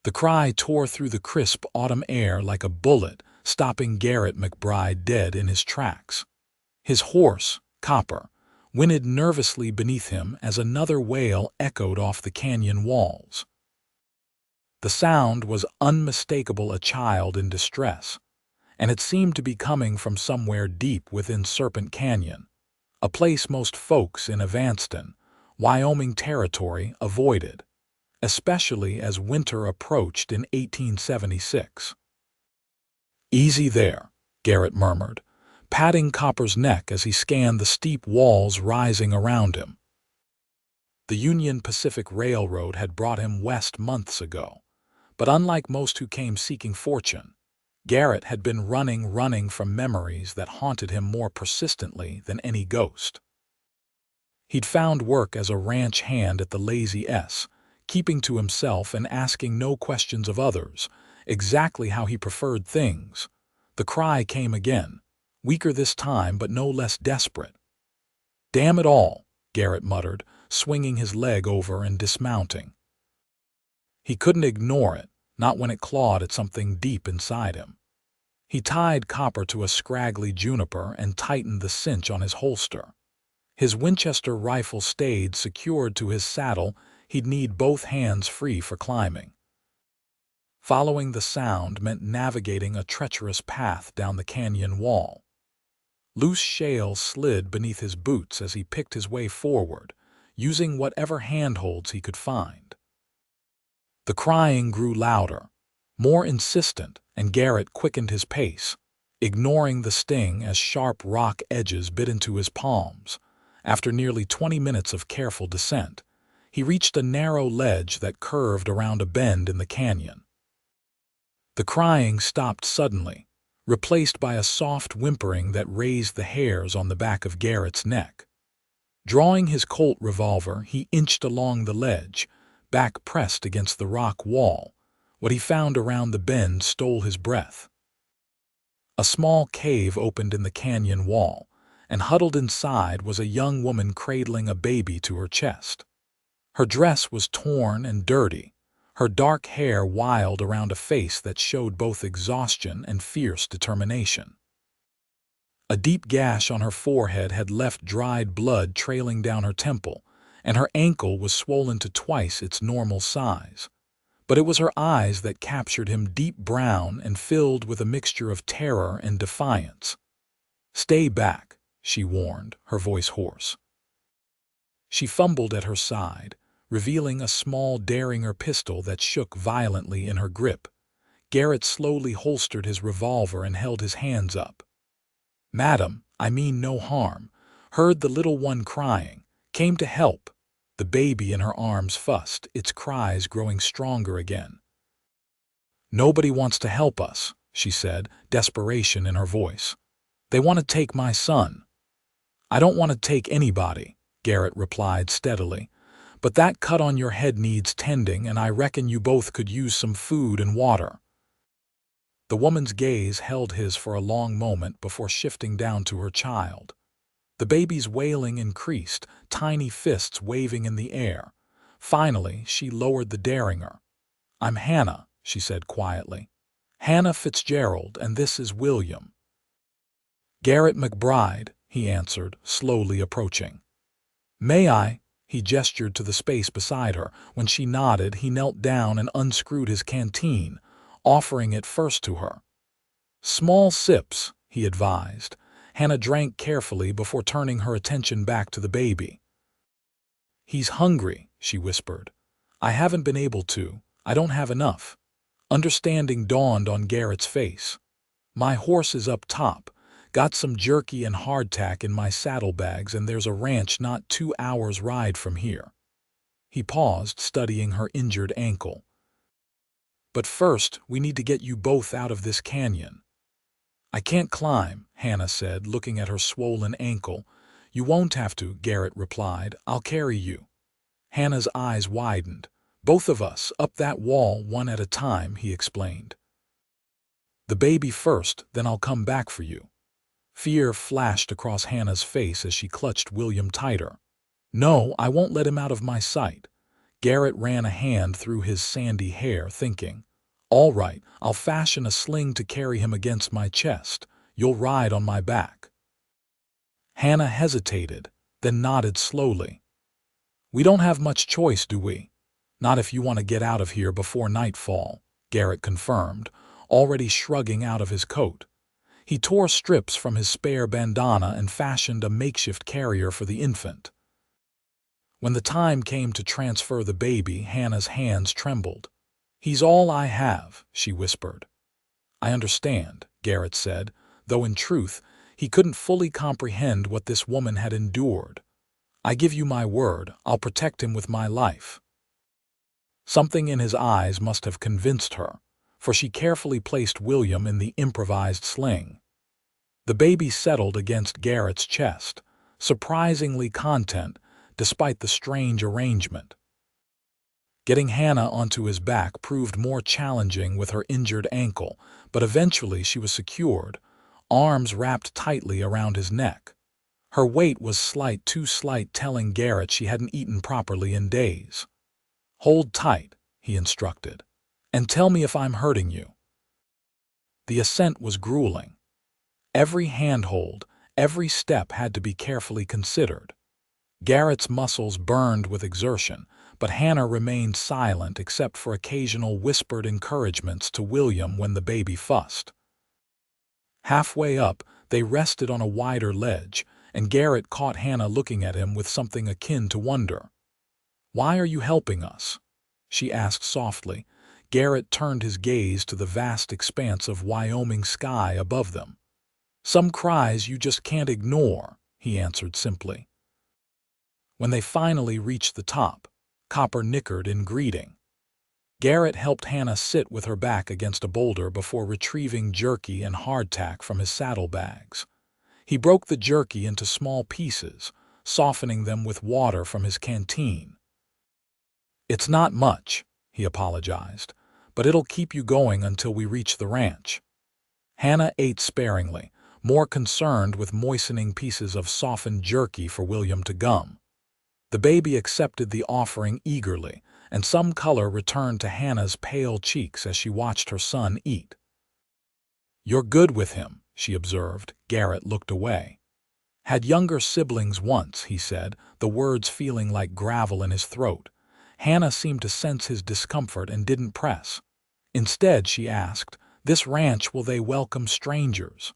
The cry tore through the crisp autumn air like a bullet, stopping Garrett McBride dead in his tracks. His horse, Copper, whinnied nervously beneath him as another wail echoed off the canyon walls. The sound was unmistakable, a child in distress, and it seemed to be coming from somewhere deep within Serpent Canyon, a place most folks in Evanston, Wyoming territory avoided, especially as winter approached in 1876. "Easy there," Garrett murmured, patting Copper's neck as he scanned the steep walls rising around him. The Union Pacific Railroad had brought him west months ago, but unlike most who came seeking fortune, Garrett had been running from memories that haunted him more persistently than any ghost. He'd found work as a ranch hand at the Lazy S, keeping to himself and asking no questions of others, exactly how he preferred things. The cry came again, weaker this time but no less desperate. "Damn it all," Garrett muttered, swinging his leg over and dismounting. He couldn't ignore it, not when it clawed at something deep inside him. He tied Copper to a scraggly juniper and tightened the cinch on his holster. His Winchester rifle stayed secured to his saddle. He'd need both hands free for climbing. Following the sound meant navigating a treacherous path down the canyon wall. Loose shale slid beneath his boots as he picked his way forward, using whatever handholds he could find. The crying grew louder, more insistent, and Garrett quickened his pace, ignoring the sting as sharp rock edges bit into his palms. After nearly 20 minutes of careful descent, he reached a narrow ledge that curved around a bend in the canyon. The crying stopped suddenly, replaced by a soft whimpering that raised the hairs on the back of Garrett's neck. Drawing his Colt revolver, he inched along the ledge, back pressed against the rock wall. What he found around the bend stole his breath. A small cave opened in the canyon wall, and huddled inside was a young woman cradling a baby to her chest. Her dress was torn and dirty, her dark hair wild around a face that showed both exhaustion and fierce determination. A deep gash on her forehead had left dried blood trailing down her temple, and her ankle was swollen to twice its normal size. But it was her eyes that captured him, deep brown and filled with a mixture of terror and defiance. "Stay back," she warned, her voice hoarse. She fumbled at her side, revealing a small Derringer pistol that shook violently in her grip. Garrett slowly holstered his revolver and held his hands up. "Madam, I mean no harm. Heard the little one crying. Came to help." The baby in her arms fussed, its cries growing stronger again. "Nobody wants to help us," she said, desperation in her voice. "They want to take my son." "I don't want to take anybody," Garrett replied steadily. "But that cut on your head needs tending, and I reckon you both could use some food and water." The woman's gaze held his for a long moment before shifting down to her child. The baby's wailing increased, tiny fists waving in the air. Finally, she lowered the Derringer. "I'm Hannah," she said quietly. "Hannah Fitzgerald, and this is William." "Garrett McBride," he answered, slowly approaching. "May I?" He gestured to the space beside her. When she nodded, he knelt down and unscrewed his canteen, offering it first to her. "Small sips," he advised. Hannah drank carefully before turning her attention back to the baby. "He's hungry," she whispered. "I haven't been able to. I don't have enough." Understanding dawned on Garrett's face. "My horse is up top. Got some jerky and hardtack in my saddlebags, and there's a ranch not 2 hours' ride from here." He paused, studying her injured ankle. "But first, we need to get you both out of this canyon." "I can't climb," Hannah said, looking at her swollen ankle. "You won't have to," Garrett replied. "I'll carry you." Hannah's eyes widened. "Both of us, up that wall, one at a time," he explained. "The baby first, then I'll come back for you." Fear flashed across Hannah's face as she clutched William tighter. "No, I won't let him out of my sight." Garrett ran a hand through his sandy hair, thinking, "All right, I'll fashion a sling to carry him against my chest. You'll ride on my back." Hannah hesitated, then nodded slowly. "We don't have much choice, do we? Not if you want to get out of here before nightfall," Garrett confirmed, already shrugging out of his coat. He tore strips from his spare bandana and fashioned a makeshift carrier for the infant. When the time came to transfer the baby, Hannah's hands trembled. "He's all I have," she whispered. "I understand," Garrett said, though in truth, he couldn't fully comprehend what this woman had endured. "I give you my word, I'll protect him with my life." Something in his eyes must have convinced her, for she carefully placed William in the improvised sling. The baby settled against Garrett's chest, surprisingly content despite the strange arrangement. Getting Hannah onto his back proved more challenging with her injured ankle, but eventually she was secured, arms wrapped tightly around his neck. Her weight was too slight, telling Garrett she hadn't eaten properly in days. "Hold tight," he instructed, "and tell me if I'm hurting you." The ascent was grueling. Every handhold, every step had to be carefully considered. Garrett's muscles burned with exertion, but Hannah remained silent except for occasional whispered encouragements to William when the baby fussed. Halfway up, they rested on a wider ledge, and Garrett caught Hannah looking at him with something akin to wonder. "Why are you helping us?" she asked softly. Garrett turned his gaze to the vast expanse of Wyoming sky above them. "Some cries you just can't ignore," he answered simply. When they finally reached the top, Copper nickered in greeting. Garrett helped Hannah sit with her back against a boulder before retrieving jerky and hardtack from his saddlebags. He broke the jerky into small pieces, softening them with water from his canteen. "It's not much," he apologized, "but it'll keep you going until we reach the ranch." Hannah ate sparingly, more concerned with moistening pieces of softened jerky for William to gum. The baby accepted the offering eagerly, and some color returned to Hannah's pale cheeks as she watched her son eat. "You're good with him," she observed. Garrett looked away. "Had younger siblings once," he said, the words feeling like gravel in his throat. Hannah seemed to sense his discomfort and didn't press. Instead, she asked, "This ranch, will they welcome strangers?"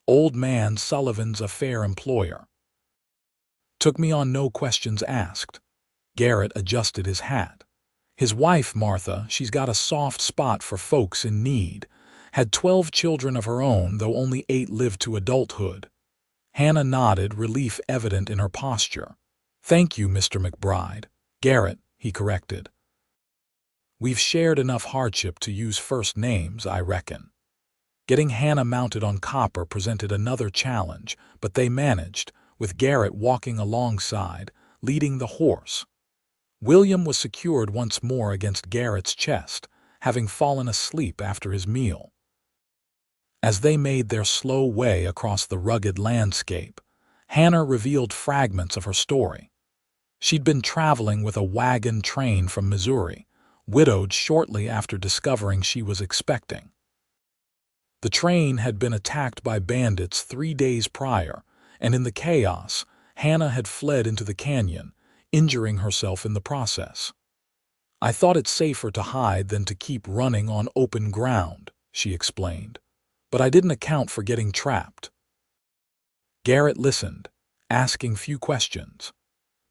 Old man Sullivan's a fair employer. "Took me on no questions asked." Garrett adjusted his hat. "His wife, Martha, she's got a soft spot for folks in need. Had 12 children of her own, though only 8 lived to adulthood." Hannah nodded, relief evident in her posture. "Thank you, Mr. McBride." "Garrett," he corrected. "We've shared enough hardship to use first names, I reckon." Getting Hannah mounted on Copper presented another challenge, but they managed, with Garrett walking alongside, leading the horse. William was secured once more against Garrett's chest, having fallen asleep after his meal. As they made their slow way across the rugged landscape, Hannah revealed fragments of her story. She'd been traveling with a wagon train from Missouri, widowed shortly after discovering she was expecting. The train had been attacked by bandits 3 days prior, and in the chaos, Hannah had fled into the canyon, injuring herself in the process. "I thought it safer to hide than to keep running on open ground," she explained, "but I didn't account for getting trapped." Garrett listened, asking few questions.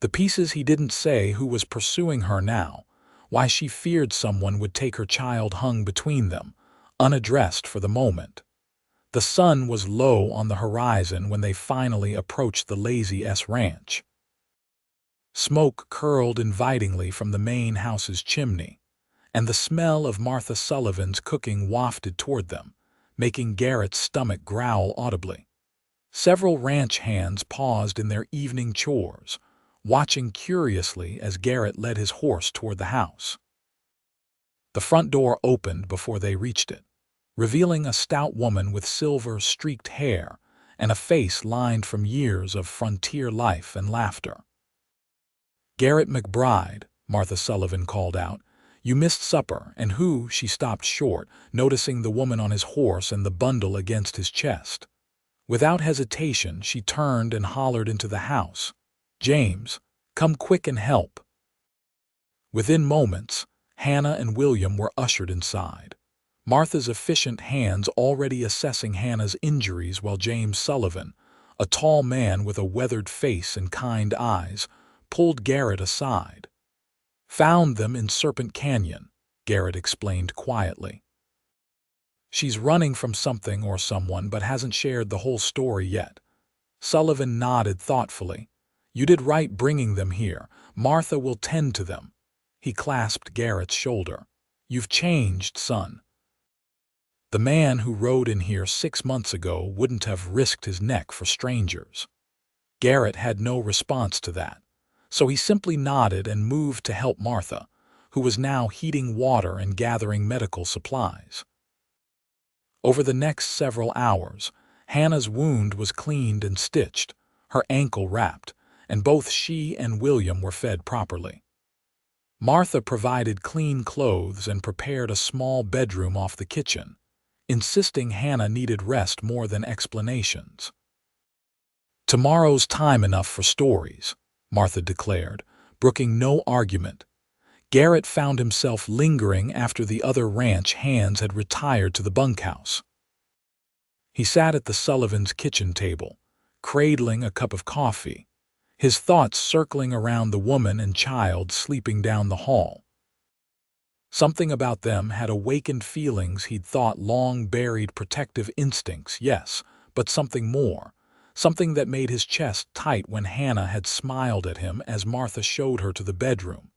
The pieces he didn't say: who was pursuing her now, why she feared someone would take her child, hung between them, unaddressed for the moment. The sun was low on the horizon when they finally approached the Lazy S Ranch. Smoke curled invitingly from the main house's chimney, and the smell of Martha Sullivan's cooking wafted toward them, making Garrett's stomach growl audibly. Several ranch hands paused in their evening chores, watching curiously as Garrett led his horse toward the house. The front door opened before they reached it, revealing a stout woman with silver-streaked hair and a face lined from years of frontier life and laughter. "Garrett McBride," Martha Sullivan called out. "You missed supper." "And who?" She stopped short, noticing the woman on his horse and the bundle against his chest. Without hesitation, she turned and hollered into the house. "James, come quick and help." Within moments, Hannah and William were ushered inside. Martha's efficient hands already assessing Hannah's injuries while James Sullivan, a tall man with a weathered face and kind eyes, pulled Garrett aside. "Found them in Serpent Canyon," Garrett explained quietly. "She's running from something or someone but hasn't shared the whole story yet." Sullivan nodded thoughtfully. "You did right bringing them here. Martha will tend to them." He clasped Garrett's shoulder. "You've changed, son. The man who rode in here 6 months ago wouldn't have risked his neck for strangers." Garrett had no response to that, so he simply nodded and moved to help Martha, who was now heating water and gathering medical supplies. Over the next several hours, Hannah's wound was cleaned and stitched, her ankle wrapped, and both she and William were fed properly. Martha provided clean clothes and prepared a small bedroom off the kitchen, insisting Hannah needed rest more than explanations. "Tomorrow's time enough for stories," Martha declared, brooking no argument. Garrett found himself lingering after the other ranch hands had retired to the bunkhouse. He sat at the Sullivans' kitchen table, cradling a cup of coffee, his thoughts circling around the woman and child sleeping down the hall. Something about them had awakened feelings he'd thought long buried, protective instincts, yes, but something more, something that made his chest tight when Hannah had smiled at him as Martha showed her to the bedroom.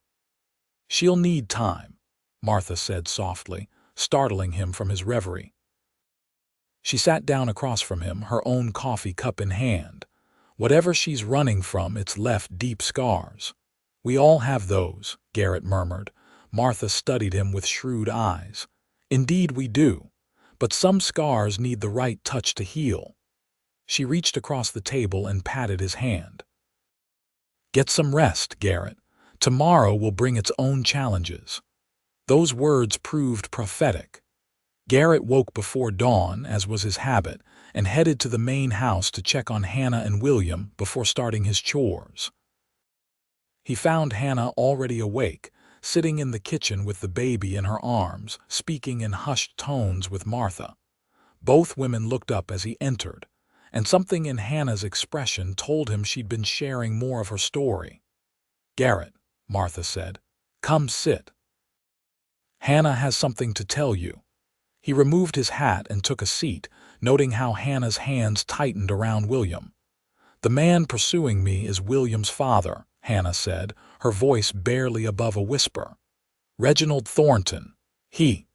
"She'll need time," Martha said softly, startling him from his reverie. She sat down across from him, her own coffee cup in hand. "Whatever she's running from, it's left deep scars." "We all have those," Garrett murmured. Martha studied him with shrewd eyes. "Indeed we do, but some scars need the right touch to heal." She reached across the table and patted his hand. "Get some rest, Garrett. Tomorrow will bring its own challenges." Those words proved prophetic. Garrett woke before dawn, as was his habit, and headed to the main house to check on Hannah and William before starting his chores. He found Hannah already awake, sitting in the kitchen with the baby in her arms, speaking in hushed tones with Martha. Both women looked up as he entered, and something in Hannah's expression told him she'd been sharing more of her story. "Garrett," Martha said, "come sit. Hannah has something to tell you." He removed his hat and took a seat, noting how Hannah's hands tightened around William. "The man pursuing me is William's father," Hannah said, her voice barely above a whisper. "Reginald Thornton. He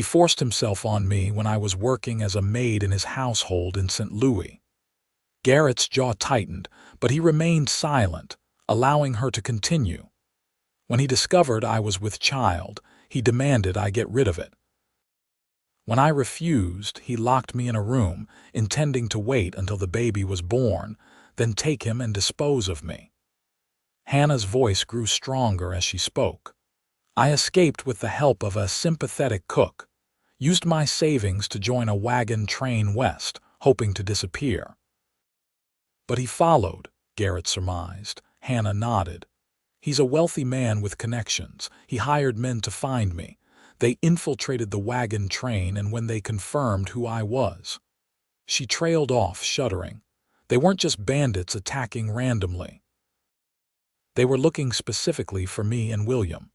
forced himself on me when I was working as a maid in his household in St. Louis." Garrett's jaw tightened, but he remained silent, allowing her to continue. "When he discovered I was with child, he demanded I get rid of it. When I refused, he locked me in a room, intending to wait until the baby was born, then take him and dispose of me." Hannah's voice grew stronger as she spoke. "I escaped with the help of a sympathetic cook, used my savings to join a wagon train west, hoping to disappear." "But he followed," Garrett surmised. Hannah nodded. "He's a wealthy man with connections. He hired men to find me. They infiltrated the wagon train, and when they confirmed who I was..." She trailed off, shuddering. "They weren't just bandits attacking randomly. They were looking specifically for me and William."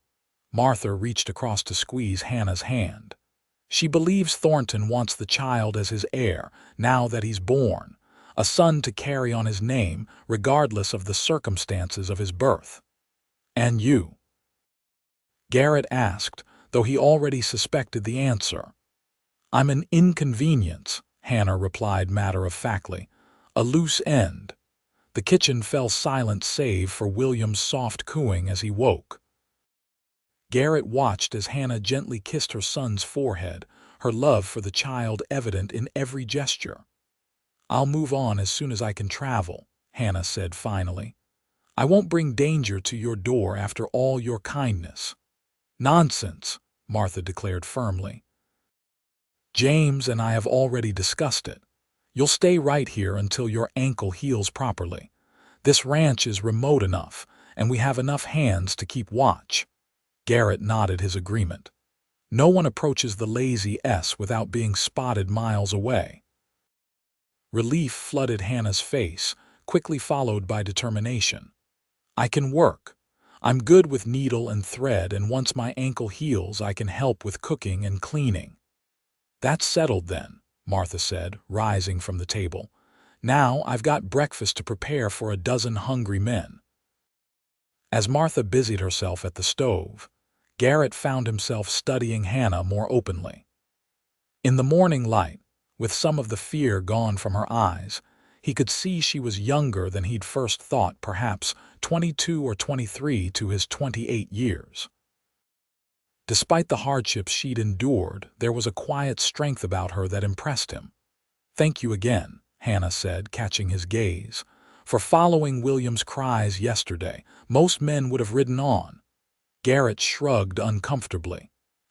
Martha reached across to squeeze Hannah's hand. "She believes Thornton wants the child as his heir, now that he's born, a son to carry on his name, regardless of the circumstances of his birth." "And you?" Garrett asked, though he already suspected the answer. "I'm an inconvenience," Hannah replied matter-of-factly. "A loose end." The kitchen fell silent save for William's soft cooing as he woke. Garrett watched as Hannah gently kissed her son's forehead, her love for the child evident in every gesture. "I'll move on as soon as I can travel," Hannah said finally. I won't bring danger to your door after all your kindness." "Nonsense," Martha declared firmly. "James and I have already discussed it. You'll stay right here until your ankle heals properly. This ranch is remote enough, and we have enough hands to keep watch." Garrett nodded his agreement. No one approaches the Lazy S without being spotted miles away. Relief flooded Hannah's face, quickly followed by determination. "I can work. I'm good with needle and thread, and once my ankle heals, I can help with cooking and cleaning." "That's settled then," Martha said, rising from the table. "Now I've got breakfast to prepare for a dozen hungry men." As Martha busied herself at the stove, Garrett found himself studying Hannah more openly. In the morning light, with some of the fear gone from her eyes, he could see she was younger than he'd first thought, perhaps 22 or 23 to his 28 years. Despite the hardships she'd endured, there was a quiet strength about her that impressed him. "Thank you again," Hannah said, catching his gaze, "for following William's cries yesterday. Most men would have ridden on." Garrett shrugged uncomfortably.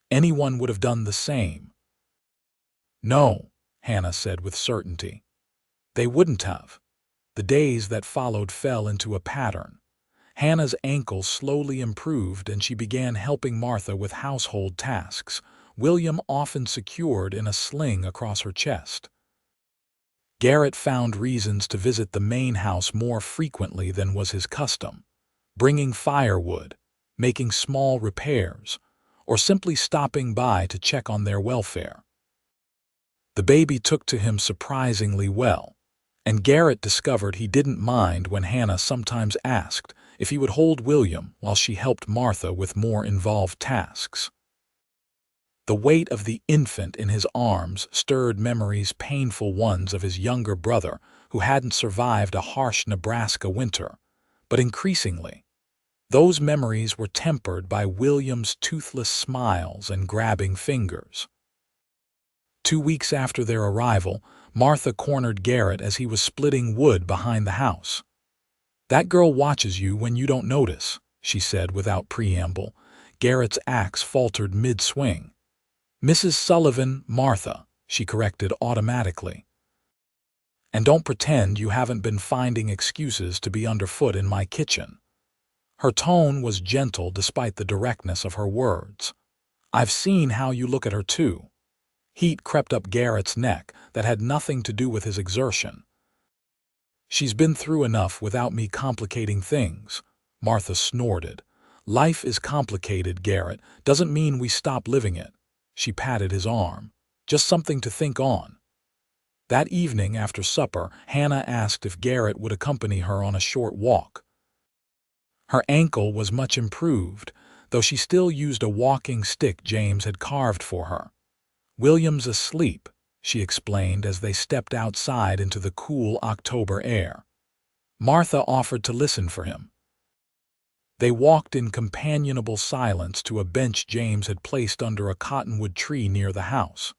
"Anyone would have done the same." "No," Hannah said with certainty. "They wouldn't have." The days that followed fell into a pattern. Hannah's ankle slowly improved and she began helping Martha with household tasks, William often secured in a sling across her chest. Garrett found reasons to visit the main house more frequently than was his custom, bringing firewood, making small repairs, or simply stopping by to check on their welfare. The baby took to him surprisingly well, and Garrett discovered he didn't mind when Hannah sometimes asked if he would hold William while she helped Martha with more involved tasks. The weight of the infant in his arms stirred memories, painful ones of his younger brother who hadn't survived a harsh Nebraska winter, but increasingly, those memories were tempered by William's toothless smiles and grabbing fingers. 2 weeks after their arrival, Martha cornered Garrett as he was splitting wood behind the house. "That girl watches you when you don't notice," she said without preamble. Garrett's axe faltered mid-swing. "Mrs. Sullivan, Martha," she corrected automatically. "And don't pretend you haven't been finding excuses to be underfoot in my kitchen." Her tone was gentle despite the directness of her words. "I've seen how you look at her too." Heat crept up Garrett's neck that had nothing to do with his exertion. "She's been through enough without me complicating things," Martha snorted. "Life is complicated, Garrett. Doesn't mean we stop living it." She patted his arm. "Just something to think on." That evening after supper, Hannah asked if Garrett would accompany her on a short walk. Her ankle was much improved, though she still used a walking stick James had carved for her. "William's asleep," she explained as they stepped outside into the cool October air. Martha offered to listen for him. They walked in companionable silence to a bench James had placed under a cottonwood tree near the house.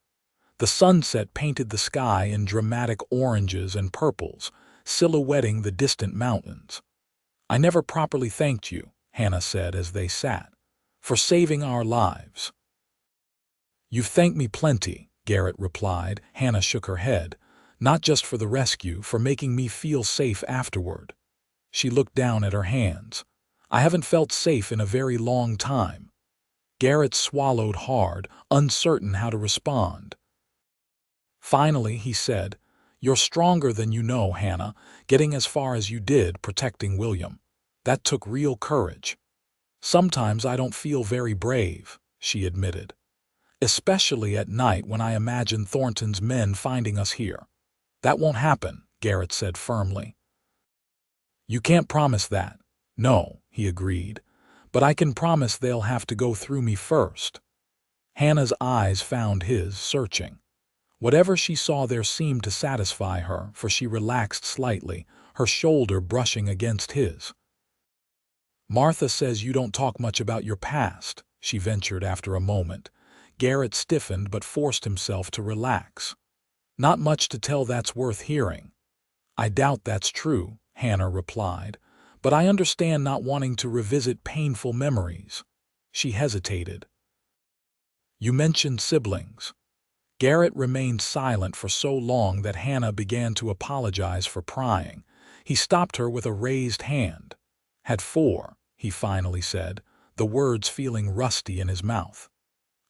The sunset painted the sky in dramatic oranges and purples, silhouetting the distant mountains. "I never properly thanked you," Hannah said as they sat, "for saving our lives." "You've thanked me plenty," Garrett replied. Hannah shook her head. "Not just for the rescue, for making me feel safe afterward." She looked down at her hands. "I haven't felt safe in a very long time." Garrett swallowed hard, uncertain how to respond. Finally, he said, "You're stronger than you know, Hannah, getting as far as you did protecting William. That took real courage." "Sometimes I don't feel very brave," she admitted. "Especially at night when I imagine Thornton's men finding us here." "That won't happen," Garrett said firmly. "You can't promise that." "No," he agreed, "but I can promise they'll have to go through me first." Hannah's eyes found his, searching. Whatever she saw there seemed to satisfy her, for she relaxed slightly, her shoulder brushing against his. "Martha says you don't talk much about your past," she ventured after a moment. Garrett stiffened but forced himself to relax. "Not much to tell that's worth hearing." "I doubt that's true," Hannah replied, but I understand not wanting to revisit painful memories." She hesitated. "You mentioned siblings." Garrett remained silent for so long that Hannah began to apologize for prying. He stopped her with a raised hand. "Had 4, he finally said, the words feeling rusty in his mouth.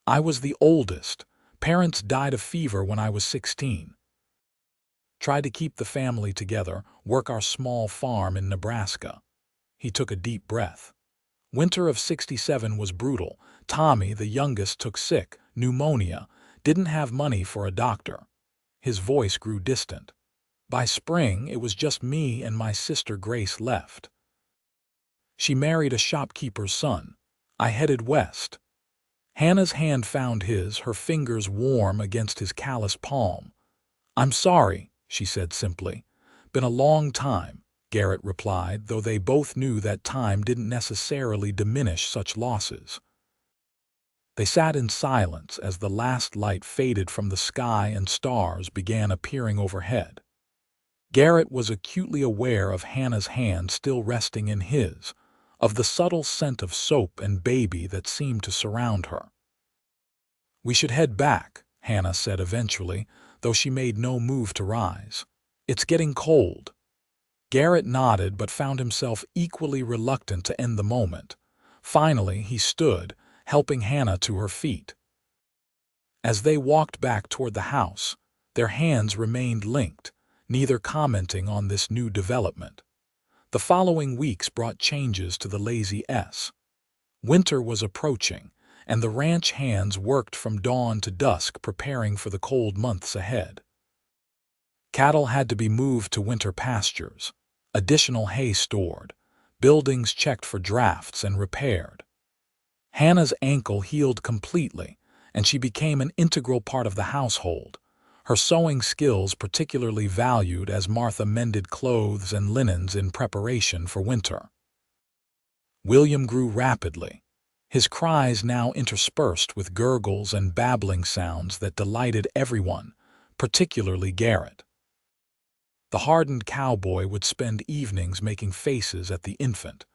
"I was the oldest. Parents died of fever when I was 16. Tried to keep the family together, work our small farm in Nebraska." He took a deep breath. "Winter of '67 was brutal. Tommy, the youngest, took sick, pneumonia, didn't have money for a doctor." His voice grew distant. "By spring, it was just me and my sister Grace left. She married a shopkeeper's son. I headed west." Hannah's hand found his, her fingers warm against his calloused palm. "I'm sorry," she said simply. "Been a long time," Garrett replied, though they both knew that time didn't necessarily diminish such losses. They sat in silence as the last light faded from the sky and stars began appearing overhead. Garrett was acutely aware of Hannah's hand still resting in his, of the subtle scent of soap and baby that seemed to surround her. "We should head back," Hannah said eventually, though she made no move to rise. "It's getting cold." Garrett nodded but found himself equally reluctant to end the moment. Finally, he stood, helping Hannah to her feet. As they walked back toward the house, their hands remained linked, neither commenting on this new development. The following weeks brought changes to the Lazy S. Winter was approaching, and the ranch hands worked from dawn to dusk preparing for the cold months ahead. Cattle had to be moved to winter pastures, additional hay stored, buildings checked for drafts and repaired. Hannah's ankle healed completely, and she became an integral part of the household, her sewing skills particularly valued as Martha mended clothes and linens in preparation for winter. William grew rapidly, his cries now interspersed with gurgles and babbling sounds that delighted everyone, particularly Garrett. The hardened cowboy would spend evenings making faces at the infant,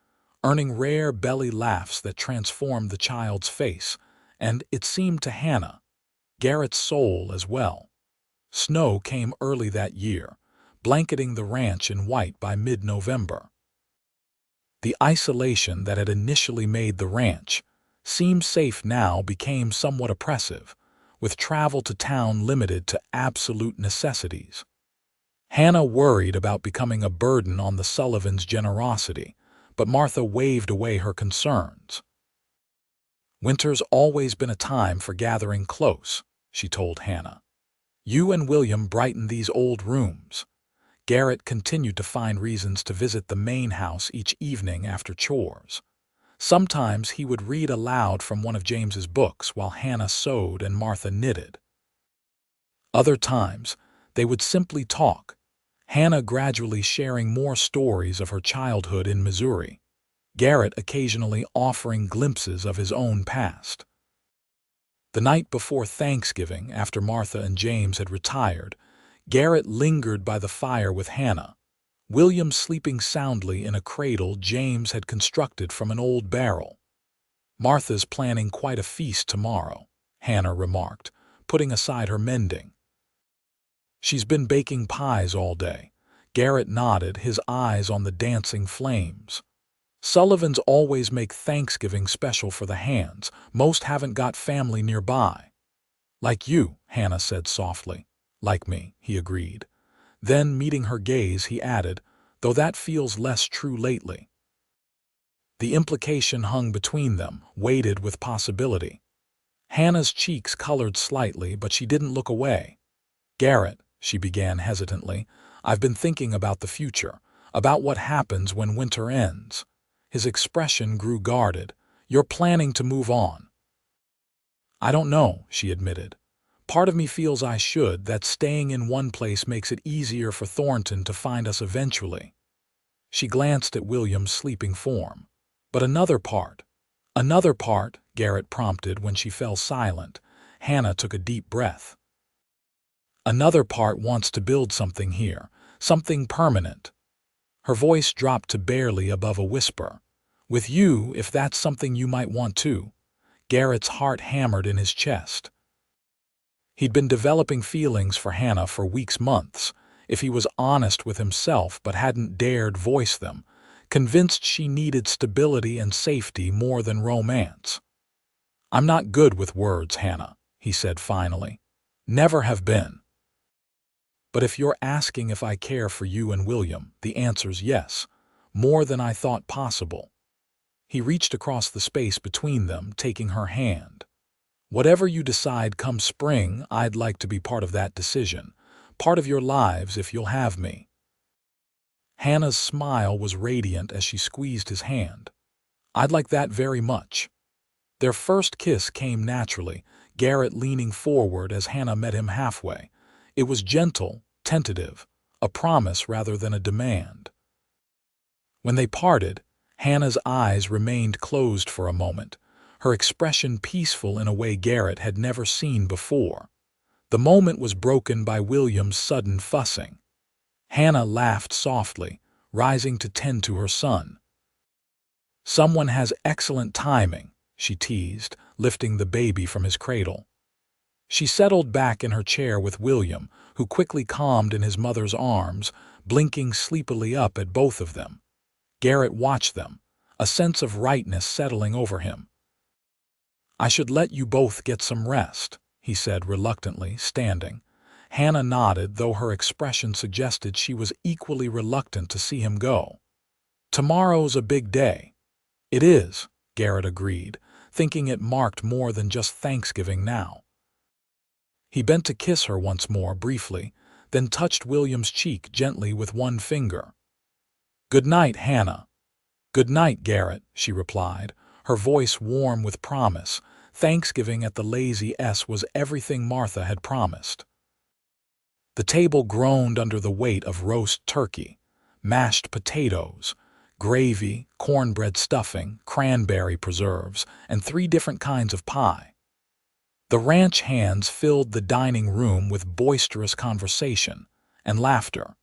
earning rare belly laughs that transformed the child's face, and, it seemed to Hannah, Garrett's soul as well. Snow came early that year, blanketing the ranch in white by mid-November. The isolation that had initially made the ranch seem safe now became somewhat oppressive, with travel to town limited to absolute necessities. Hannah worried about becoming a burden on the Sullivans' generosity, but Martha waved away her concerns. "Winter's always been a time for gathering close," she told Hannah. "You and William brighten these old rooms." Garrett continued to find reasons to visit the main house each evening after chores. Sometimes he would read aloud from one of James's books while Hannah sewed and Martha knitted. Other times, they would simply talk, Hannah gradually sharing more stories of her childhood in Missouri, Garrett occasionally offering glimpses of his own past. The night before Thanksgiving, after Martha and James had retired, Garrett lingered by the fire with Hannah, William sleeping soundly in a cradle James had constructed from an old barrel. "Martha's planning quite a feast tomorrow," Hannah remarked, putting aside her mending. "She's been baking pies all day." Garrett nodded, his eyes on the dancing flames. "Sullivans always make Thanksgiving special for the hands. Most haven't got family nearby." "Like you," Hannah said softly. "Like me," he agreed. Then, meeting her gaze, he added, "though that feels less true lately." The implication hung between them, weighted with possibility. Hannah's cheeks colored slightly, but she didn't look away. "Garrett," she began hesitantly, "I've been thinking about the future, about what happens when winter ends." His expression grew guarded. "You're planning to move on." "I don't know," she admitted. "Part of me feels I should, that staying in one place makes it easier for Thornton to find us eventually." She glanced at William's sleeping form. "But another part," Garrett prompted when she fell silent. Hannah took a deep breath. "Another part wants to build something here, something permanent." Her voice dropped to barely above a whisper. "With you, if that's something you might want to." Garrett's heart hammered in his chest. He'd been developing feelings for Hannah for weeks, months, if he was honest with himself but hadn't dared voice them, convinced she needed stability and safety more than romance. "I'm not good with words, Hannah," he said finally. "Never have been. But if you're asking if I care for you and William, the answer's yes, more than I thought possible." He reached across the space between them, taking her hand. "Whatever you decide come spring, I'd like to be part of that decision, part of your lives if you'll have me." Hannah's smile was radiant as she squeezed his hand. "I'd like that very much." Their first kiss came naturally, Garrett leaning forward as Hannah met him halfway. It was gentle, tentative, a promise rather than a demand. When they parted, Hannah's eyes remained closed for a moment, her expression peaceful in a way Garrett had never seen before. The moment was broken by William's sudden fussing. Hannah laughed softly, rising to tend to her son. "Someone has excellent timing," she teased, lifting the baby from his cradle. She settled back in her chair with William, who quickly calmed in his mother's arms, blinking sleepily up at both of them. Garrett watched them, a sense of rightness settling over him. "I should let you both get some rest," he said reluctantly, standing. Hannah nodded, though her expression suggested she was equally reluctant to see him go. "Tomorrow's a big day." "It is," Garrett agreed, thinking it marked more than just Thanksgiving now. He bent to kiss her once more briefly, then touched William's cheek gently with one finger. "Good night, Hannah." "Good night, Garrett," she replied, her voice warm with promise. Thanksgiving at the Lazy S was everything Martha had promised. The table groaned under the weight of roast turkey, mashed potatoes, gravy, cornbread stuffing, cranberry preserves, and 3 different kinds of pie. The ranch hands filled the dining room with boisterous conversation and laughter,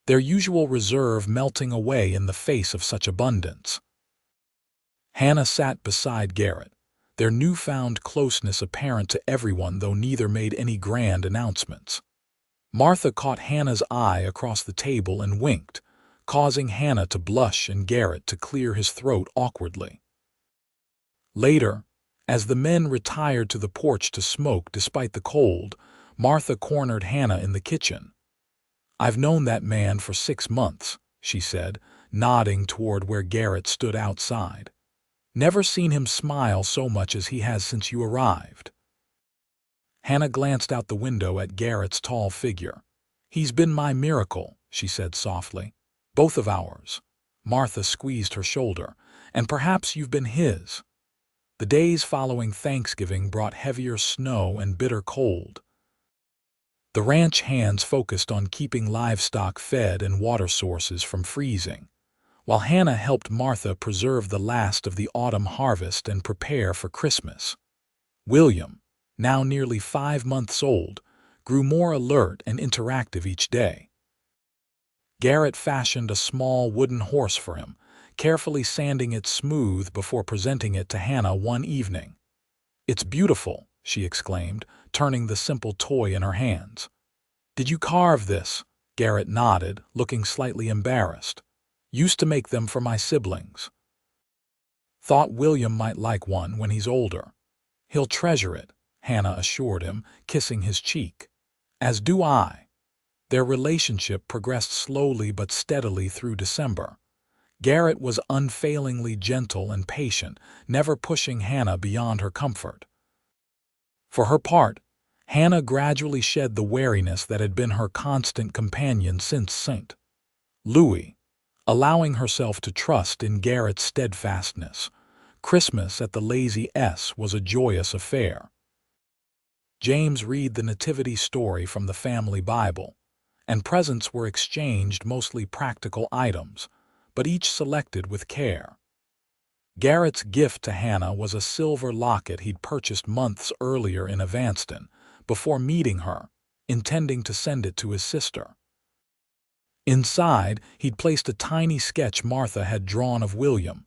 their usual reserve melting away in the face of such abundance. Hannah sat beside Garrett, their newfound closeness apparent to everyone, though neither made any grand announcements. Martha caught Hannah's eye across the table and winked, causing Hannah to blush and Garrett to clear his throat awkwardly. Later, as the men retired to the porch to smoke despite the cold, Martha cornered Hannah in the kitchen. "I've known that man for 6 months," she said, nodding toward where Garrett stood outside. "Never seen him smile so much as he has since you arrived." Hannah glanced out the window at Garrett's tall figure. "He's been my miracle," she said softly. "Both of ours." Martha squeezed her shoulder. "And perhaps you've been his." The days following Thanksgiving brought heavier snow and bitter cold. The ranch hands focused on keeping livestock fed and water sources from freezing, while Hannah helped Martha preserve the last of the autumn harvest and prepare for Christmas. William, now nearly 5 months old, grew more alert and interactive each day. Garrett fashioned a small wooden horse for him, carefully sanding it smooth before presenting it to Hannah one evening. "It's beautiful," she exclaimed, turning the simple toy in her hands. "Did you carve this?" Garrett nodded, looking slightly embarrassed. "Used to make them for my siblings. Thought William might like one when he's older." "He'll treasure it," Hannah assured him, kissing his cheek. "As do I." Their relationship progressed slowly but steadily through December. Garrett was unfailingly gentle and patient, never pushing Hannah beyond her comfort. For her part, Hannah gradually shed the wariness that had been her constant companion since St. Louis, allowing herself to trust in Garrett's steadfastness. Christmas at the Lazy S was a joyous affair. James read the Nativity story from the family Bible, and presents were exchanged, mostly practical items, but each selected with care. Garrett's gift to Hannah was a silver locket he'd purchased months earlier in Evanston, before meeting her, intending to send it to his sister. Inside, he'd placed a tiny sketch Martha had drawn of William.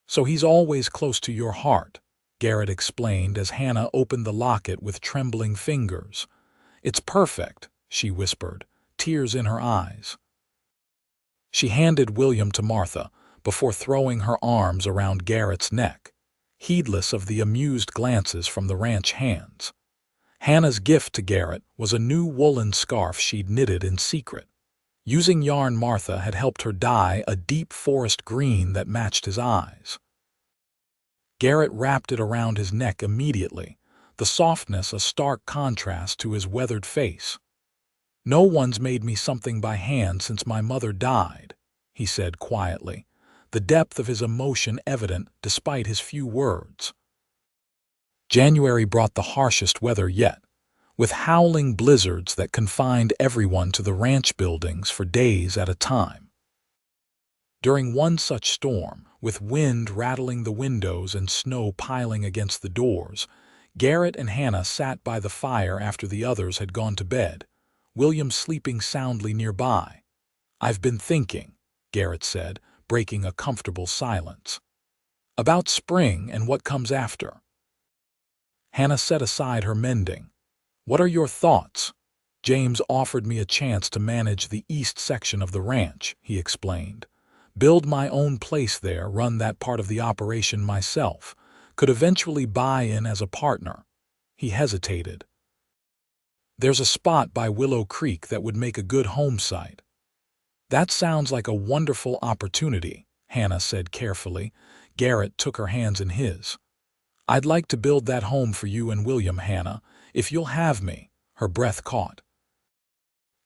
"So he's always close to your heart," Garrett explained as Hannah opened the locket with trembling fingers. "It's perfect," she whispered, tears in her eyes. She handed William to Martha before throwing her arms around Garrett's neck, heedless of the amused glances from the ranch hands. Hannah's gift to Garrett was a new woolen scarf she'd knitted in secret. Using yarn Martha had helped her dye a deep forest green that matched his eyes. Garrett wrapped it around his neck immediately, the softness a stark contrast to his weathered face. "No one's made me something by hand since my mother died," he said quietly, the depth of his emotion evident despite his few words. January brought the harshest weather yet, with howling blizzards that confined everyone to the ranch buildings for days at a time. During one such storm, with wind rattling the windows and snow piling against the doors, Garrett and Hannah sat by the fire after the others had gone to bed, William sleeping soundly nearby. "I've been thinking," Garrett said, breaking a comfortable silence, "about spring and what comes after." Hannah set aside her mending. "What are your thoughts?" "James offered me a chance to manage the east section of the ranch," he explained. "Build my own place there, run that part of the operation myself. Could eventually buy in as a partner." He hesitated. "There's a spot by Willow Creek that would make a good home site." "That sounds like a wonderful opportunity," Hannah said carefully. Garrett took her hands in his. "I'd like to build that home for you and William, Hannah, if you'll have me." Her breath caught.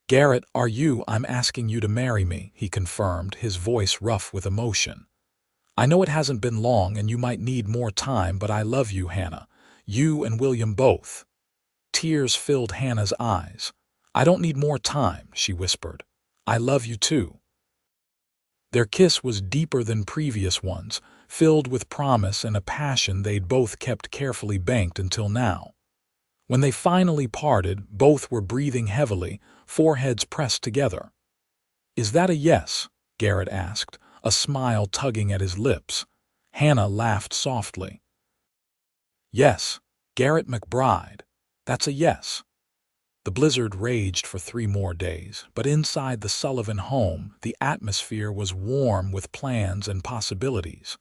"Garrett, I'm asking you to marry me," he confirmed, his voice rough with emotion. "I know it hasn't been long and you might need more time, but I love you, Hannah. You and William both." Tears filled Hannah's eyes. "I don't need more time," she whispered. "I love you too." Their kiss was deeper than previous ones, filled with promise and a passion they'd both kept carefully banked until now. When they finally parted, both were breathing heavily, foreheads pressed together. "Is that a yes?" Garrett asked, a smile tugging at his lips. Hannah laughed softly. "Yes, Garrett McBride. That's a yes." The blizzard raged for 3 more days, but inside the Sullivan home, the atmosphere was warm with plans and possibilities.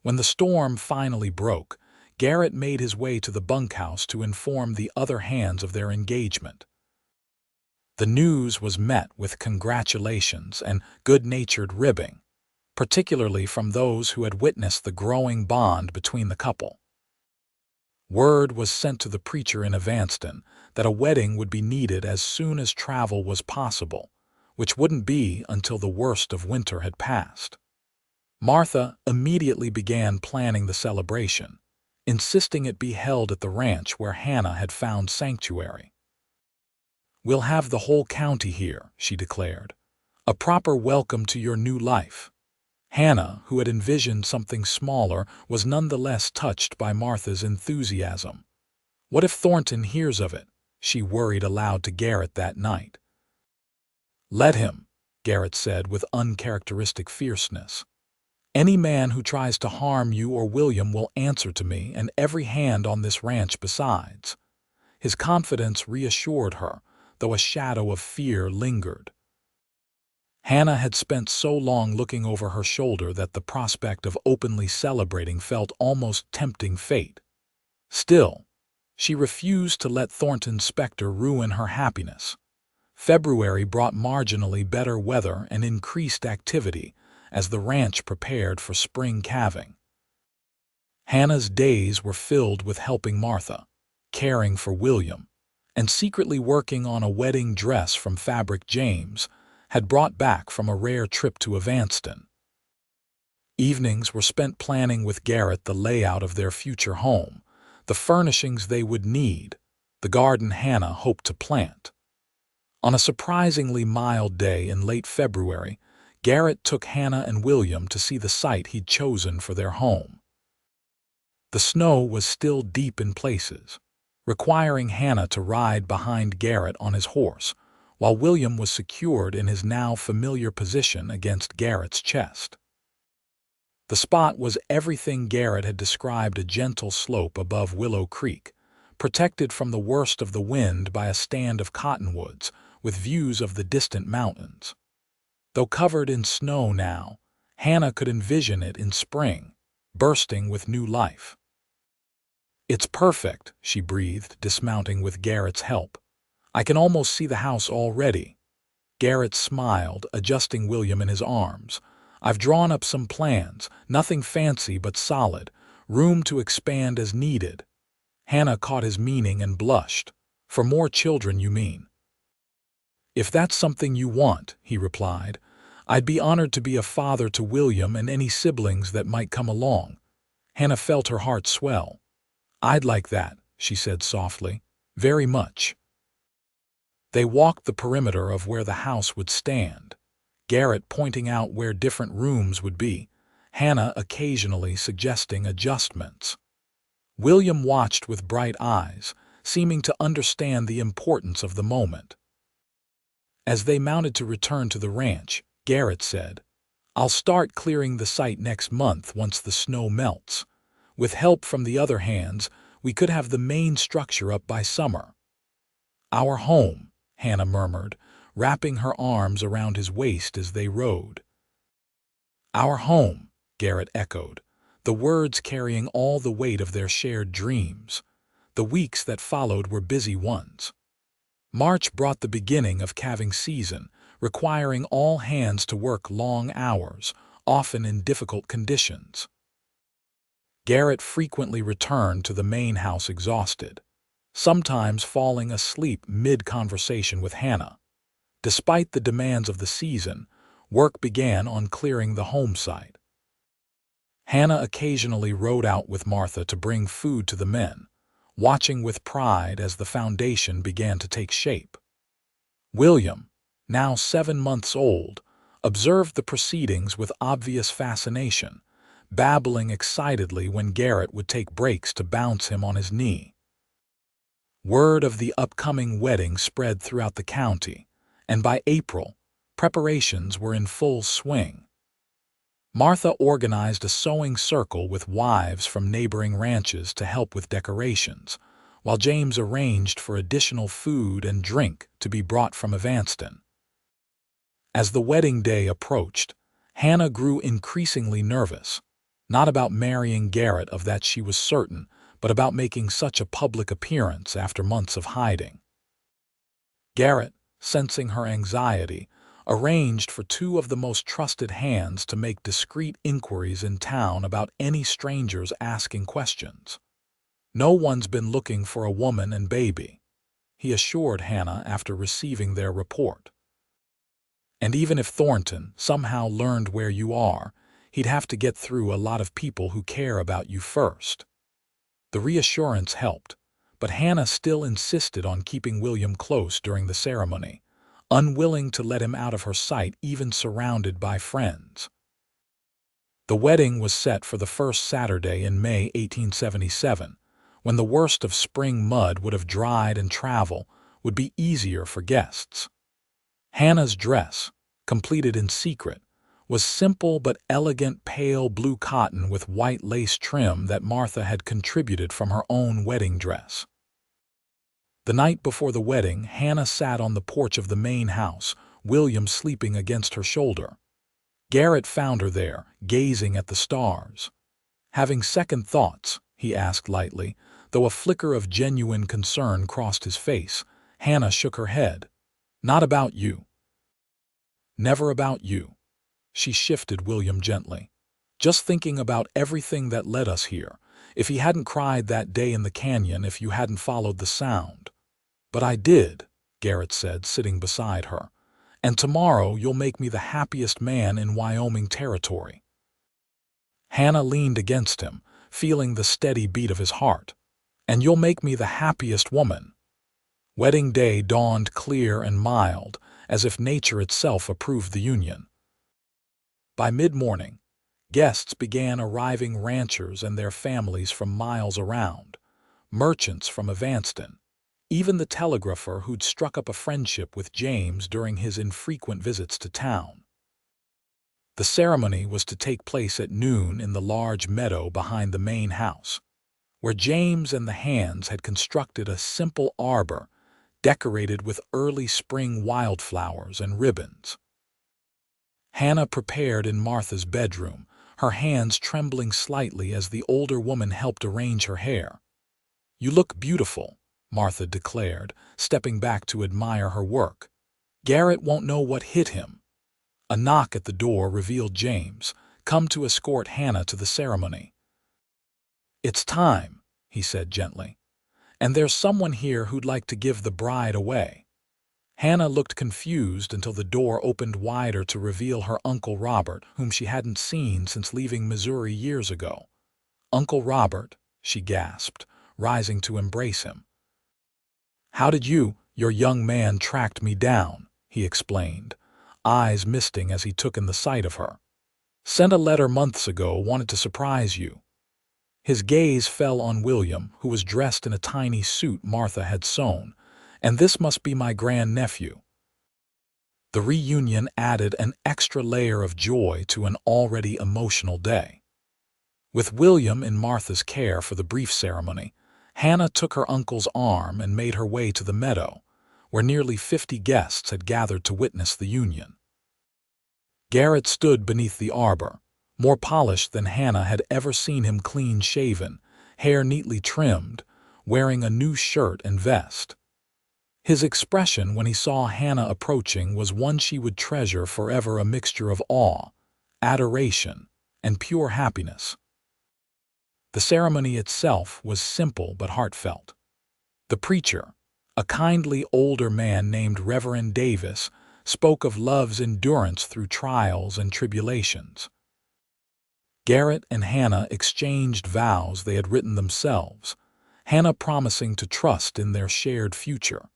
When the storm finally broke, Garrett made his way to the bunkhouse to inform the other hands of their engagement. The news was met with congratulations and good-natured ribbing, particularly from those who had witnessed the growing bond between the couple. Word was sent to the preacher in Evanston that a wedding would be needed as soon as travel was possible, which wouldn't be until the worst of winter had passed. Martha immediately began planning the celebration, insisting it be held at the ranch where Hannah had found sanctuary. "We'll have the whole county here," she declared. "A proper welcome to your new life." Hannah, who had envisioned something smaller, was nonetheless touched by Martha's enthusiasm. "What if Thornton hears of it?" she worried aloud to Garrett that night. "Let him," Garrett said with uncharacteristic fierceness. "Any man who tries to harm you or William will answer to me and every hand on this ranch besides." His confidence reassured her, though a shadow of fear lingered. Hannah had spent so long looking over her shoulder that the prospect of openly celebrating felt almost tempting fate. Still, she refused to let Thornton's specter ruin her happiness. February brought marginally better weather and increased activity as the ranch prepared for spring calving. Hannah's days were filled with helping Martha, caring for William, and secretly working on a wedding dress from fabric James had brought back from a rare trip to Evanston. Evenings were spent planning with Garrett the layout of their future home, the furnishings they would need, the garden Hannah hoped to plant. On a surprisingly mild day in late February, Garrett took Hannah and William to see the site he'd chosen for their home. The snow was still deep in places, requiring Hannah to ride behind Garrett on his horse, while William was secured in his now familiar position against Garrett's chest. The spot was everything Garrett had described: a gentle slope above Willow Creek, protected from the worst of the wind by a stand of cottonwoods with views of the distant mountains. Though covered in snow now, Hannah could envision it in spring, bursting with new life. "It's perfect," she breathed, dismounting with Garrett's help. "I can almost see the house already." Garrett smiled, adjusting William in his arms. "I've drawn up some plans, nothing fancy but solid, room to expand as needed." Hannah caught his meaning and blushed. "For more children, you mean?" "If that's something you want," he replied, "I'd be honored to be a father to William and any siblings that might come along." Hannah felt her heart swell. "I'd like that," she said softly. "Very much." They walked the perimeter of where the house would stand, Garrett pointing out where different rooms would be, Hannah occasionally suggesting adjustments. William watched with bright eyes, seeming to understand the importance of the moment. As they mounted to return to the ranch, Garrett said, "I'll start clearing the site next month once the snow melts. With help from the other hands, we could have the main structure up by summer." "Our home," Hannah murmured, wrapping her arms around his waist as they rode. "Our home," Garrett echoed, the words carrying all the weight of their shared dreams. The weeks that followed were busy ones. March brought the beginning of calving season, requiring all hands to work long hours, often in difficult conditions. Garrett frequently returned to the main house exhausted, sometimes falling asleep mid-conversation with Hannah. Despite the demands of the season, work began on clearing the home site. Hannah occasionally rode out with Martha to bring food to the men, watching with pride as the foundation began to take shape. William, now 7 months old, observed the proceedings with obvious fascination, babbling excitedly when Garrett would take breaks to bounce him on his knee. Word of the upcoming wedding spread throughout the county, and by April, preparations were in full swing. Martha organized a sewing circle with wives from neighboring ranches to help with decorations, while James arranged for additional food and drink to be brought from Evanston. As the wedding day approached, Hannah grew increasingly nervous, not about marrying Garrett, of that she was certain, but about making such a public appearance after months of hiding. Garrett, sensing her anxiety, arranged for 2 of the most trusted hands to make discreet inquiries in town about any strangers asking questions. "No one's been looking for a woman and baby," he assured Hannah after receiving their report. "And even if Thornton somehow learned where you are, he'd have to get through a lot of people who care about you first." The reassurance helped, but Hannah still insisted on keeping William close during the ceremony, unwilling to let him out of her sight even surrounded by friends. The wedding was set for the first Saturday in May 1877, when the worst of spring mud would have dried and travel would be easier for guests. Hannah's dress, completed in secret, was simple but elegant pale blue cotton with white lace trim that Martha had contributed from her own wedding dress. The night before the wedding, Hannah sat on the porch of the main house, William sleeping against her shoulder. Garrett found her there, gazing at the stars. "Having second thoughts?" he asked lightly, though a flicker of genuine concern crossed his face. Hannah shook her head. "Not about you." "Never about you." She shifted William gently. "Just thinking about everything that led us here. If he hadn't cried that day in the canyon, if you hadn't followed the sound." "But I did," Garrett said, sitting beside her. "And tomorrow you'll make me the happiest man in Wyoming territory." Hannah leaned against him, feeling the steady beat of his heart. "And you'll make me the happiest woman." Wedding day dawned clear and mild, as if nature itself approved the union. By mid-morning, guests began arriving, ranchers and their families from miles around, merchants from Evanston, even the telegrapher who'd struck up a friendship with James during his infrequent visits to town. The ceremony was to take place at noon in the large meadow behind the main house, where James and the Hands had constructed a simple arbor decorated with early spring wildflowers and ribbons. Hannah prepared in Martha's bedroom, her hands trembling slightly as the older woman helped arrange her hair. "You look beautiful," Martha declared, stepping back to admire her work. "Garrett won't know what hit him." A knock at the door revealed James, come to escort Hannah to the ceremony. "It's time," he said gently, "and there's someone here who'd like to give the bride away." Hannah looked confused until the door opened wider to reveal her Uncle Robert, whom she hadn't seen since leaving Missouri years ago. "Uncle Robert," she gasped, rising to embrace him. "How did your young man tracked me down," he explained, eyes misting as he took in the sight of her. "Sent a letter months ago, wanted to surprise you." His gaze fell on William, who was dressed in a tiny suit Martha had sewn. "And this must be my grandnephew." The reunion added an extra layer of joy to an already emotional day. With William in Martha's care for the brief ceremony, Hannah took her uncle's arm and made her way to the meadow, where nearly 50 guests had gathered to witness the union. Garrett stood beneath the arbor, more polished than Hannah had ever seen him, clean-shaven, hair neatly trimmed, wearing a new shirt and vest. His expression when he saw Hannah approaching was one she would treasure forever, a mixture of awe, adoration, and pure happiness. The ceremony itself was simple but heartfelt. The preacher, a kindly older man named Reverend Davis, spoke of love's endurance through trials and tribulations. Garrett and Hannah exchanged vows they had written themselves, Hannah promising to trust in their shared future,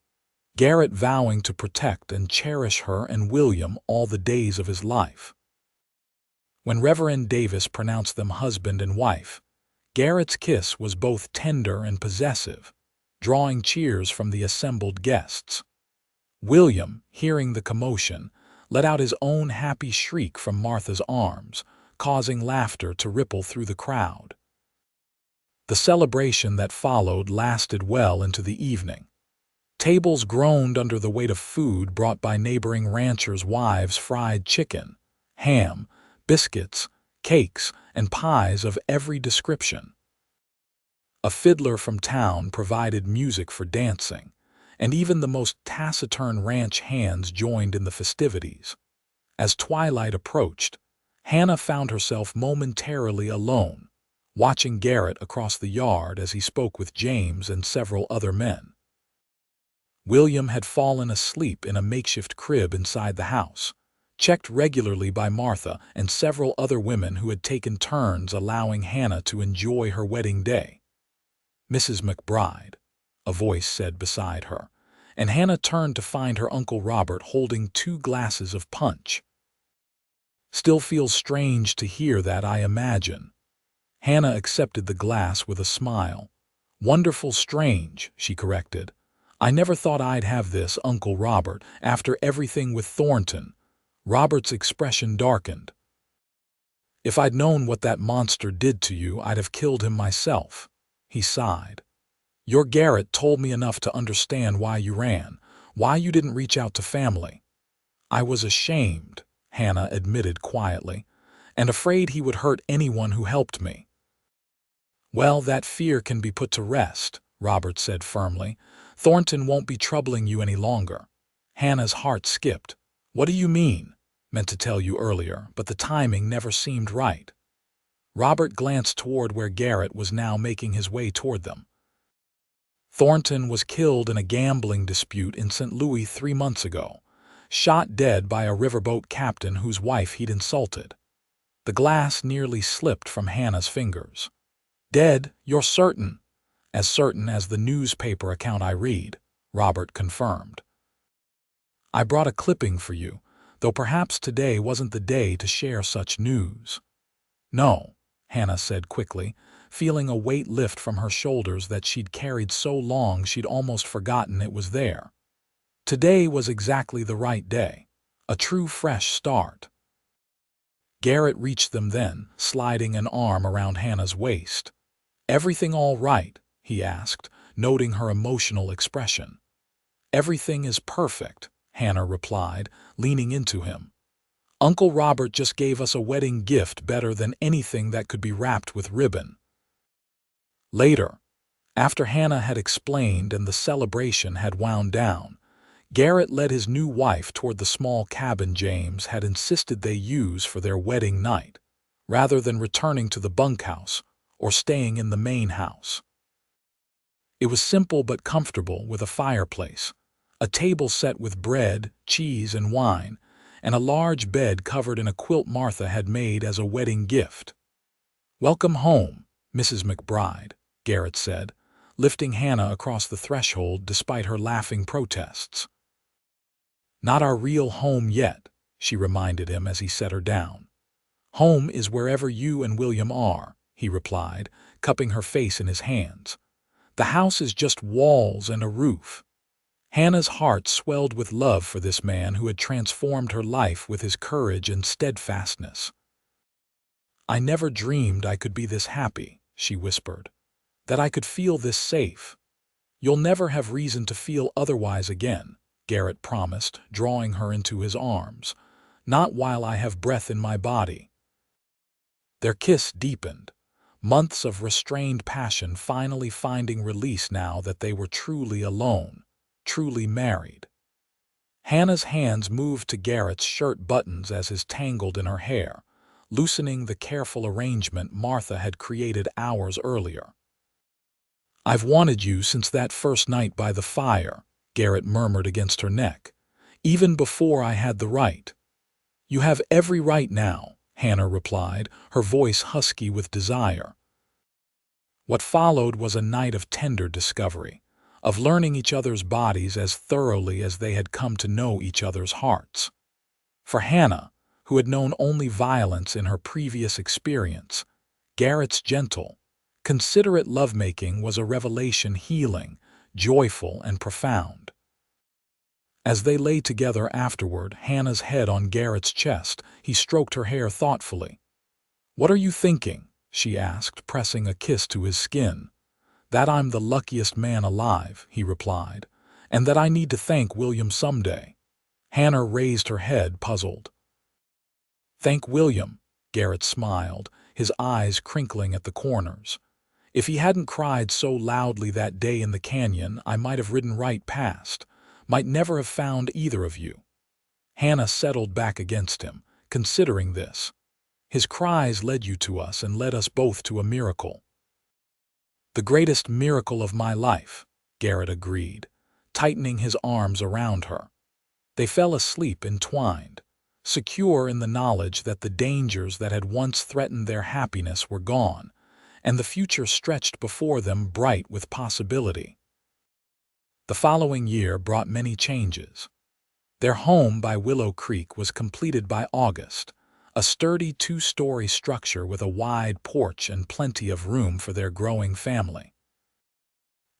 Garrett vowing to protect and cherish her and William all the days of his life. When Reverend Davis pronounced them husband and wife, Garrett's kiss was both tender and possessive, drawing cheers from the assembled guests. William, hearing the commotion, let out his own happy shriek from Martha's arms, causing laughter to ripple through the crowd. The celebration that followed lasted well into the evening. Tables groaned under the weight of food brought by neighboring ranchers' wives, fried chicken, ham, biscuits, cakes, and pies of every description. A fiddler from town provided music for dancing, and even the most taciturn ranch hands joined in the festivities. As twilight approached, Hannah found herself momentarily alone, watching Garrett across the yard as he spoke with James and several other men. William had fallen asleep in a makeshift crib inside the house, checked regularly by Martha and several other women who had taken turns allowing Hannah to enjoy her wedding day. "Mrs. McBride," a voice said beside her, and Hannah turned to find her Uncle Robert holding 2 glasses of punch. "Still feels strange to hear that, I imagine." Hannah accepted the glass with a smile. "Wonderful strange," she corrected. "I never thought I'd have this, Uncle Robert, after everything with Thornton." Robert's expression darkened. "If I'd known what that monster did to you, I'd have killed him myself," he sighed. "Your Garrett told me enough to understand why you ran, why you didn't reach out to family." "I was ashamed," Hannah admitted quietly, "and afraid he would hurt anyone who helped me." "Well, that fear can be put to rest," Robert said firmly. "Thornton won't be troubling you any longer." Hannah's heart skipped. "What do you mean?" "Meant to tell you earlier, but the timing never seemed right." Robert glanced toward where Garrett was now making his way toward them. "Thornton was killed in a gambling dispute in St. Louis 3 months ago, shot dead by a riverboat captain whose wife he'd insulted." The glass nearly slipped from Hannah's fingers. "Dead, you're certain?" "As certain as the newspaper account I read," Robert confirmed. "I brought a clipping for you, though perhaps today wasn't the day to share such news." "No," Hannah said quickly, feeling a weight lift from her shoulders that she'd carried so long she'd almost forgotten it was there. Today was exactly the right day. A true fresh start. Garrett reached them then, sliding an arm around Hannah's waist. "Everything all right?" he asked, noting her emotional expression. "Everything is perfect," Hannah replied, leaning into him. "Uncle Robert just gave us a wedding gift better than anything that could be wrapped with ribbon." Later, after Hannah had explained and the celebration had wound down, Garrett led his new wife toward the small cabin James had insisted they use for their wedding night, rather than returning to the bunkhouse or staying in the main house. It was simple but comfortable, with a fireplace, a table set with bread, cheese, and wine, and a large bed covered in a quilt Martha had made as a wedding gift. "Welcome home, Mrs. McBride," Garrett said, lifting Hannah across the threshold despite her laughing protests. "Not our real home yet," she reminded him as he set her down. "Home is wherever you and William are," he replied, cupping her face in his hands. "The house is just walls and a roof." Hannah's heart swelled with love for this man who had transformed her life with his courage and steadfastness. "I never dreamed I could be this happy," she whispered, "that I could feel this safe." "You'll never have reason to feel otherwise again," Garrett promised, drawing her into his arms. "Not while I have breath in my body." Their kiss deepened, months of restrained passion finally finding release now that they were truly alone, truly married. Hannah's hands moved to Garrett's shirt buttons as his tangled in her hair, loosening the careful arrangement Martha had created hours earlier. "I've wanted you since that first night by the fire," Garrett murmured against her neck, "even before I had the right." "You have every right now," Hannah replied, her voice husky with desire. What followed was a night of tender discovery, of learning each other's bodies as thoroughly as they had come to know each other's hearts. For Hannah, who had known only violence in her previous experience, Garrett's gentle, considerate lovemaking was a revelation, healing, joyful, and profound. As they lay together afterward, Hannah's head on Garrett's chest, he stroked her hair thoughtfully. "What are you thinking?" she asked, pressing a kiss to his skin. "That I'm the luckiest man alive," he replied, "and that I need to thank William someday." Hannah raised her head, puzzled. "Thank William," Garrett smiled, his eyes crinkling at the corners. "If he hadn't cried so loudly that day in the canyon, I might have ridden right past, might never have found either of you." Hannah settled back against him, considering this. "His cries led you to us and led us both to a miracle." "The greatest miracle of my life," Garrett agreed, tightening his arms around her. They fell asleep entwined, secure in the knowledge that the dangers that had once threatened their happiness were gone, and the future stretched before them bright with possibility. The following year brought many changes. Their home by Willow Creek was completed by August, a sturdy two-story structure with a wide porch and plenty of room for their growing family.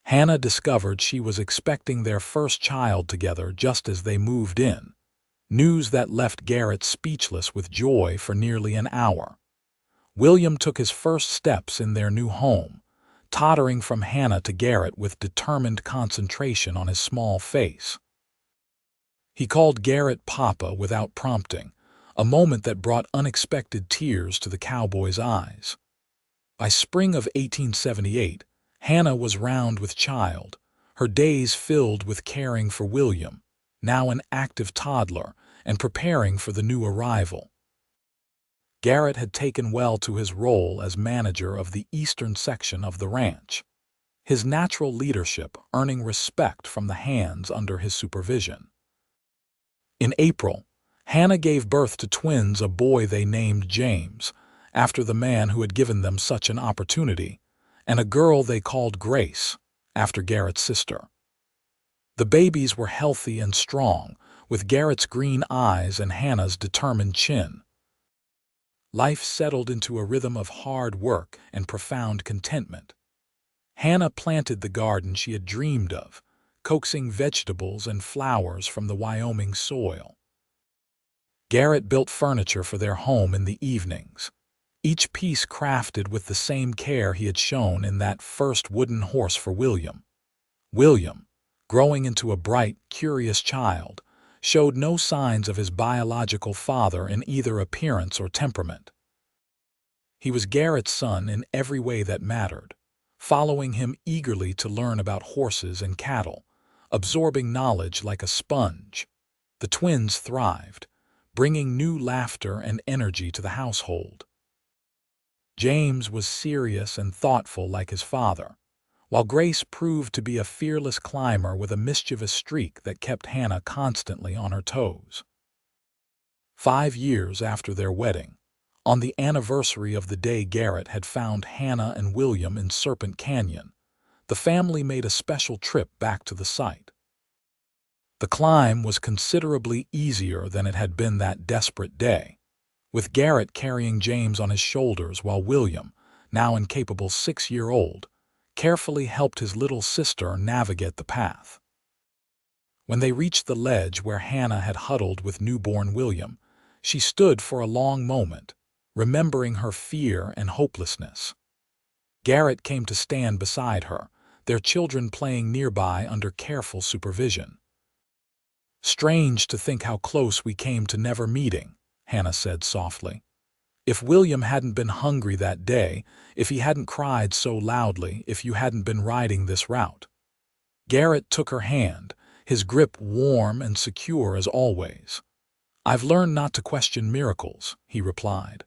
Hannah discovered she was expecting their first child together just as they moved in, news that left Garrett speechless with joy for nearly an hour. William took his first steps in their new home, tottering from Hannah to Garrett with determined concentration on his small face. He called Garrett Papa without prompting, a moment that brought unexpected tears to the cowboy's eyes. By spring of 1878, Hannah was round with child, her days filled with caring for William, now an active toddler, and preparing for the new arrival. Garrett had taken well to his role as manager of the eastern section of the ranch, his natural leadership earning respect from the hands under his supervision. In April, Hannah gave birth to twins, a boy they named James, after the man who had given them such an opportunity, and a girl they called Grace, after Garrett's sister. The babies were healthy and strong, with Garrett's green eyes and Hannah's determined chin. Life settled into a rhythm of hard work and profound contentment. Hannah planted the garden she had dreamed of, coaxing vegetables and flowers from the Wyoming soil. Garrett built furniture for their home in the evenings, each piece crafted with the same care he had shown in that first wooden horse for William. William, growing into a bright, curious child, showed no signs of his biological father in either appearance or temperament. He was Garrett's son in every way that mattered, following him eagerly to learn about horses and cattle, absorbing knowledge like a sponge. The twins thrived, bringing new laughter and energy to the household. James was serious and thoughtful like his father, while Grace proved to be a fearless climber with a mischievous streak that kept Hannah constantly on her toes. 5 years after their wedding, on the anniversary of the day Garrett had found Hannah and William in Serpent Canyon, the family made a special trip back to the site. The climb was considerably easier than it had been that desperate day, with Garrett carrying James on his shoulders while William, now incapable 6-year-old, carefully helped his little sister navigate the path. When they reached the ledge where Hannah had huddled with newborn William, she stood for a long moment, remembering her fear and hopelessness. Garrett came to stand beside her, their children playing nearby under careful supervision. "Strange to think how close we came to never meeting," Hannah said softly. "If William hadn't been hungry that day, if he hadn't cried so loudly, if you hadn't been riding this route." Garrett took her hand, his grip warm and secure as always. "I've learned not to question miracles," he replied.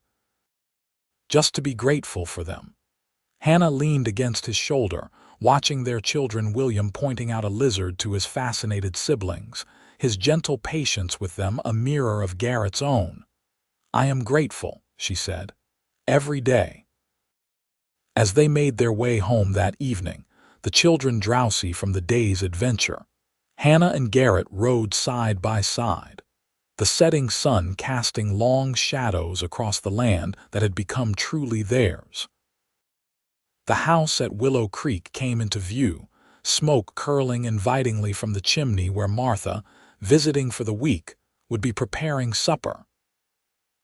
"Just to be grateful for them." Hannah leaned against his shoulder, watching their children, William pointing out a lizard to his fascinated siblings, his gentle patience with them a mirror of Garrett's own. "I am grateful," she said, "every day." As they made their way home that evening, the children drowsy from the day's adventure, Hannah and Garrett rode side by side, the setting sun casting long shadows across the land that had become truly theirs. The house at Willow Creek came into view, smoke curling invitingly from the chimney where Martha, visiting for the week, would be preparing supper.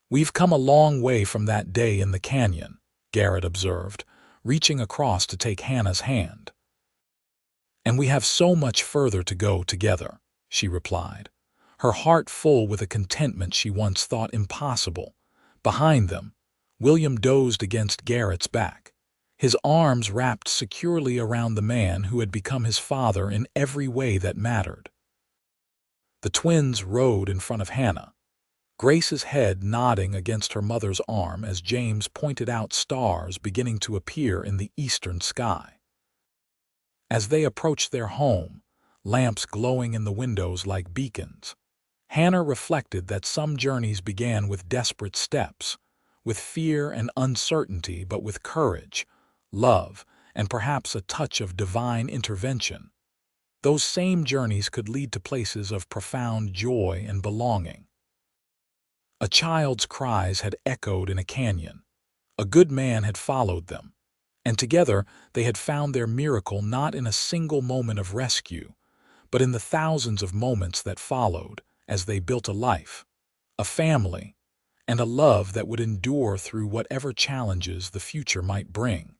"We've come a long way from that day in the canyon," Garrett observed, reaching across to take Hannah's hand. "And we have so much further to go together," she replied, her heart full with a contentment she once thought impossible. Behind them, William dozed against Garrett's back, his arms wrapped securely around the man who had become his father in every way that mattered. The twins rode in front of Hannah, Grace's head nodding against her mother's arm as James pointed out stars beginning to appear in the eastern sky. As they approached their home, lamps glowing in the windows like beacons, Hannah reflected that some journeys began with desperate steps, with fear and uncertainty, but with courage, love, and perhaps a touch of divine intervention. Those same journeys could lead to places of profound joy and belonging. A child's cries had echoed in a canyon. A good man had followed them, and together they had found their miracle not in a single moment of rescue, but in the thousands of moments that followed as they built a life, a family, and a love that would endure through whatever challenges the future might bring.